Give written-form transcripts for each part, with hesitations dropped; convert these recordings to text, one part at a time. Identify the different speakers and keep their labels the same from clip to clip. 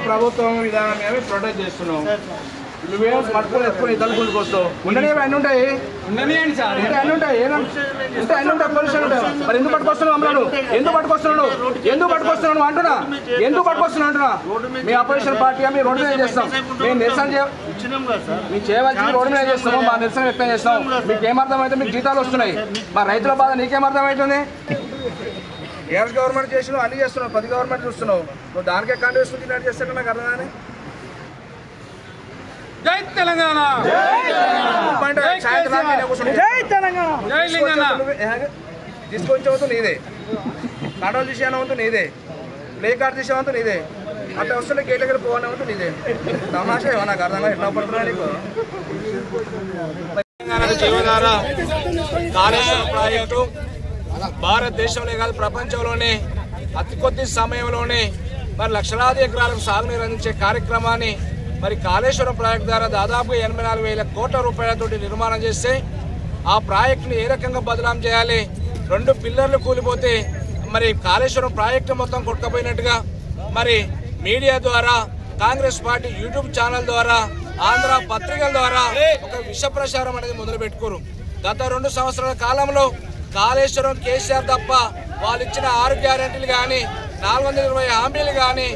Speaker 1: ప్రభుత్వం విధానం ఏమి ప్రొటెక్ట్ చేస్తున్నాం. నువ్వేమో పట్టుకొని ఎత్తుకొని ఇతరులు గుంజుకొస్తావు. ఉండని అన్నీ ఉంటాయి, అన్నీ ఉంటాయి, అన్నీ ఉంటాయి, పొల్యూషన్ ఉంటాయి. మరి ఎందుకు పట్టుకొస్తున్నావు అమ్మలు? ఎందుకు పట్టుకొస్తున్నాడు అంటున్నా, ఎందుకు పట్టుకొస్తున్నావు అంటున్నా. మీ అపోజిషన్ పార్టీగా మేము రోడ్డు మీద చేస్తాం, మేము నిరసన మీకు చేయవలసింది రోడ్డు మీద చేస్తాము, మా నిరసన వ్యక్తం చేస్తాం. మీకు ఏమర్థమైతే మీకు జీతాలు వస్తున్నాయి, మా రైతుల బాధ నీకేమర్థమవుతుంది? ఏఆర్ గవర్నమెంట్ చేసినావు, అన్ని చేస్తున్నావు, 10 గవర్నమెంట్ చూస్తున్నావు, నువ్వు దానికే కండు వేసుకుని తిన్నట్టు చేస్తాడు. నాకు అర్థమైనా జై తెలంగాణ, తీసుకొచ్చేవంతు నీదే, కంట్రోల్ తీసేయనవంతు నీదే, ప్లే కార్డ్ తీసేవంతు నీదే, అట్లా వస్తుంటే గేట్ దగ్గర పోవనవంతు నీదే. తమాషా ఏమో నాకు అర్థంగా ఎట్లా పడుతున్నా నీకు. తెలంగాణ జీవధార కాళేశ్వరం ప్రాజెక్టు భారతదేశంలో కాదు ప్రపంచంలోనే అతి కొద్ది సమయంలోనే మరి లక్షలాది ఎకరాలకు సాగునీరు అందించే కార్యక్రమాన్ని మరి కాళేశ్వరం ప్రాజెక్టు ద్వారా దాదాపు 84,000 కోట్ల రూపాయలతో నిర్మాణం చేస్తే ఆ ప్రాజెక్టుని ఏ రకంగా బదలాం చేయాలి, 2 పిల్లర్లు కూలిపోతే మరి కాళేశ్వరం ప్రాజెక్టు మొత్తం కొట్టుకుపోయినట్టుగా మరి మీడియా ద్వారా, కాంగ్రెస్ పార్టీ యూట్యూబ్ ఛానల్ ద్వారా, ఆంధ్ర పత్రికల ద్వారా ఒక విష ప్రచారం అనేది మొదలు పెట్టుకోరు. గత 2 సంవత్సరాల కాలంలో కాళేశ్వరం కేసీఆర్ తప్ప వాళ్ళు ఇచ్చిన 6 గ్యారెంటీలు కానీ 420 హామీలు కానీ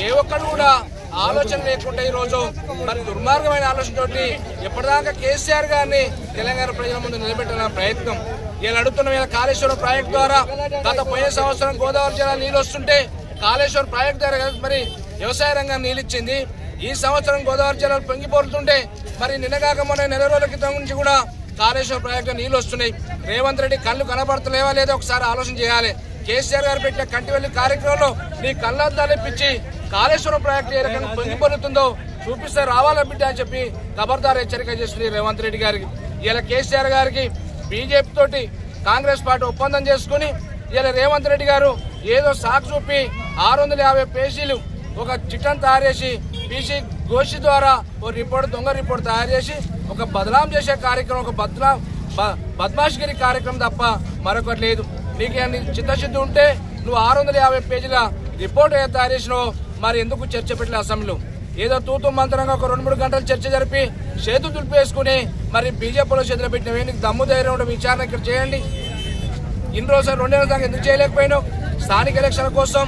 Speaker 1: ఏ ఒక్కడు కూడా ఆలోచన లేకుండా ఈరోజు మరి దుర్మార్గమైన ఆలోచనతోటి ఎప్పటిదాకా కేసీఆర్ గారిని తెలంగాణ ప్రజల ముందు నిలబెట్టాలన్న ప్రయత్నం ఇలా అడుగుతున్న కాళేశ్వరం ప్రాజెక్టు ద్వారా గత పోయిన సంవత్సరం గోదావరి జిల్లా నీళ్ళు వస్తుంటే కాళేశ్వరం ప్రాజెక్టు ద్వారా మరి వ్యవసాయ రంగం నీళ్ళు ఇచ్చింది. ఈ సంవత్సరం గోదావరి జిల్లాలో పొంగిపోతుంటే మరి నిన్నగాక మొన్న నెల రోజుల క్రితం నుంచి కూడా కాళేశ్వరం ప్రాజెక్టు నీళ్ళు వస్తున్నాయి. రేవంత్ రెడ్డి కళ్ళు కనబడతలేవా లేదో ఒకసారి ఆలోచన చేయాలి. కేసీఆర్ గారు పెట్టిన కంటివెల్లి కార్యక్రమంలో నీ కళ్ళద్దాలు ఇప్పించి కాళేశ్వరం ప్రాజెక్టు ఏ రకంగా పొంగిపోతుందో చూపిస్తే రావాల బిడ్డ అని చెప్పి ఖబర్దార్ హెచ్చరిక చేస్తుంది రేవంత్ రెడ్డి గారికి. ఇలా కేసీఆర్ గారికి బీజేపీ తోటి కాంగ్రెస్ పార్టీ ఒప్పందం చేసుకుని ఇలా రేవంత్ రెడ్డి గారు ఏదో సాకు చూపి 650 పేజీలు ఒక చిట్టం తయారు చేసి పీసీ ఘోషి ద్వారా ఓ రిపోర్ట్, దొంగ రిపోర్ట్ తయారు చేసి ఒక బదలాం చేసే కార్యక్రమం, ఒక బద్మాష్గిరి కార్యక్రమం తప్ప మరొకటి లేదు. నీకు చిత్తశుద్ధి ఉంటే నువ్వు 650 పేజీల రిపోర్ట్ తయారు చేసినావు, మరి ఎందుకు చర్చ పెట్టిన అసెంబ్లీలో? ఏదో తూతు మంత్రంగా ఒక 2-3 గంటలు చర్చ జరిపి చేతులు దులిపేసుకుని మరి బీజేపీలో చేతులు పెట్టినవే. నీకు దమ్ము ధైర్యం ఉంటే విచారణ ఇక్కడ చేయండి. ఇన్ని రోజులు 2 నెలల దాకా ఎందుకు చేయలేకపోయినావు? స్థానిక ఎలక్షన్ల కోసం,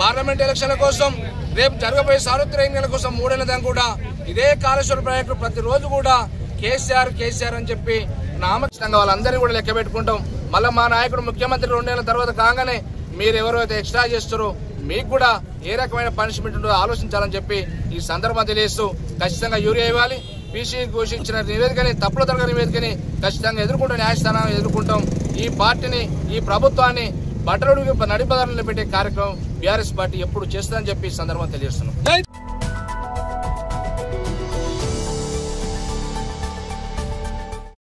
Speaker 1: పార్లమెంట్ ఎలక్షన్ల కోసం, రేపు జరగబోయే సార్వత్రిక ఎన్నికల కోసం 3 నెలల దాకా కూడా ఇదే కాళేశ్వరం ప్రాజెక్టు ప్రతిరోజు కూడా కేసీఆర్ అని చెప్పి నామకృష్ణంగా వాళ్ళందరినీ కూడా లెక్క పెట్టుకుంటాం. మళ్ళీ మా నాయకుడు ముఖ్యమంత్రి 2 నెలల తర్వాత కాగానే మీరు ఎవరైతే ఎక్స్ట్రా చేస్తారో మీకు కూడా ఏ రకమైన పనిష్మెంట్ ఉంటుందో ఆలోచించాలని చెప్పి ఈ సందర్భం తెలియస్తూ ఖచ్చితంగా యూరియా ఇవ్వాలి. బీసీ ఘోషించిన నివేదికని, తప్పుల తరగతి నివేదికని ఖచ్చితంగా ఎదుర్కొంటాం, న్యాయస్థానాన్ని ఎదుర్కొంటాం. ఈ పార్టీని, ఈ ప్రభుత్వాన్ని బట్టలు నడిపదారులను పెట్టే కార్యక్రమం బీఆర్ఎస్ పార్టీ ఎప్పుడు చేస్తుందని చెప్పి ఈ సందర్భం తెలియజేస్తున్నాం.